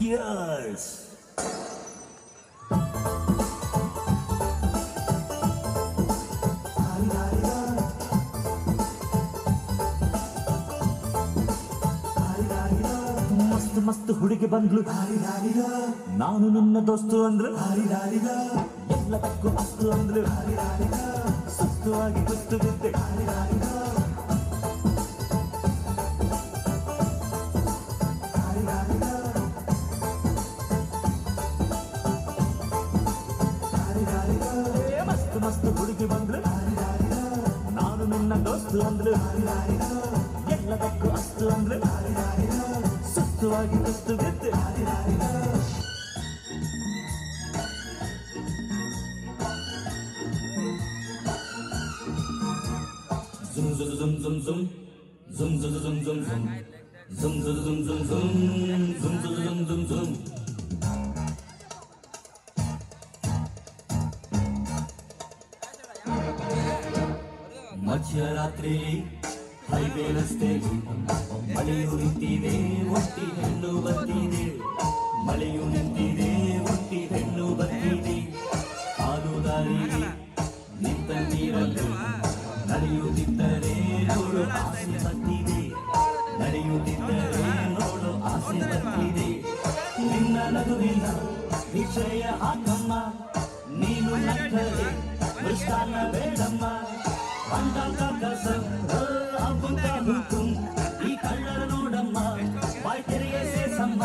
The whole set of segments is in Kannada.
Cheers! ಮಸ್ತ್ ಮಸ್ತ್ ಹುಡುಗಿ ಬಂದ್ಲು, ನಾನು ನನ್ನ ದೋಸ್ತು ಅಂದ್ರು, ಎಲ್ಲದಕ್ಕೂ ಅಸ್ತು ಅಂದ್ರು, ಸುಸ್ತುವಾಗಿ ಕುಸ್ತು ಬಿದ್ದೆ. ಮಸ್ತ್ ಮಸ್ತ್ ಹುಡುಗಿ ಬಂದ್ಲು, ನಾನು ನಿನ್ನ ದೋಸ್ತು ಅಂದ್ರು, ಎಲ್ಲದಕ್ಕೂ ಅಸ್ತು ಅಂದ್ರು, ಸುಸ್ತುವಾಗಿ ಕುಸ್ತು ಬಿದ್ದೆ. Zoom zoom zoom zoom zoom zoom zoom zoom zoom zoom zoom zoom zoom zoom zoom zoom zoom zoom. ಮಧ್ಯರಾತ್ರಿ ಹೈವೇ ರಸ್ತೆ ಮಳೆಯು ನಿಂತಿದೆ, ಒಟ್ಟಿ ಹೆಣ್ಣು ಬರ್ತಿದೆ, ಮಳೆಯು ನಿಂತಿದೆ, ಒಟ್ಟಿ ಹೆಣ್ಣು ಬರ್ತಿದೆ. ಹಾಲು ದಾರಿಗೆ ನಿಂತ ನೀರನ್ನು ನಡೆಯುತ್ತಿದ್ದರೆ ನೋಡು ಆಸೆ ಬರ್ತಿದೆ, ನಡೆಯುತ್ತಿದ್ದರೆ ನೋಡು ಆಸೆ ಬರ್ತಿದೆ. ನಿನ್ನ ನಗುವಿನ ವಿಷಯ ಹಾಕಮ್ಮ, ನೀನು ನಕ್ಕರೆ ಮೃಷ್ಟಾನ್ನ ಬೇಡಮ್ಮ. ಈ ಕಳ್ಳರ ನೋಡಮ್ಮ, ಬಾಯ್ ತೆರೆಗೆ ಸೇಸಮ್ಮ.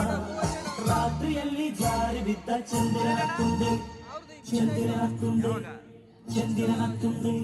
ರಾತ್ರಿಯಲ್ಲಿ ಜಾರಿ ಬಿದ್ದ ಚಂದಿರನ ತುಂಡೆ, ಚಂದಿರನ ತುಂಡೆ, ಚಂದಿರನ ತುಂಡೆ.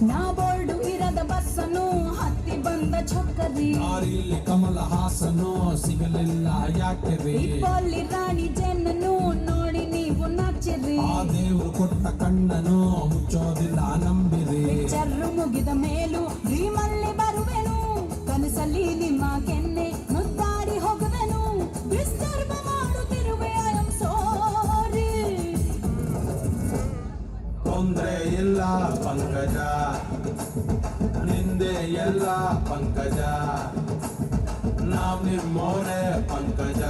ನಾ ಬೋರ್ಡು ಇರದ ಬಸ್ಸನು ಹತ್ತಿ ಬಂದ ಚೊಕ್ಕರಿ, ದಾರಿಲಿ ಕಮಲ ಹಾಸನು ಸಿಗಲಿಲ್ಲ ಯಾಕೆರಿ, ಇಪ್ಪಲ್ಲಿ ರಾಣಿ ಜನ್ನನು ನೋಡಿ ನೀವು ನಾಚಿರಿ. ಆ ದೇವ್ರು ಕೊಟ್ಟ ಕಣ್ಣನು ಮುಚ್ಚೋದಿಲ್ಲ ನಂಬಿರಿ. ಚರ್ರು ಮುಗಿದ ಮೇಲೂ ಡ್ರೀಮಲ್ಲಿ ಬರುವೆನು, ಕನಸಲ್ಲಿ ನಿಮ್ಮ ಕೆನ್ನೆ ಮುದ್ದಾಡಿ ಹೋಗುವೆನು. ಡಿಸ್ಟರ್ಬ್ ಮಾಡುತ್ತಿರುವೆ, ಐ ಆಮ್ ಸಾರಿ. ತೊಂದ್ರೆ ಇಲ್ಲ ಪಂಕಜ, ನಿಂದೆ ಎಲ್ಲ ಪಂಕಜ, ನಾವ್ ನಿಮ್ಮೋರೆ ಪಂಕಜ.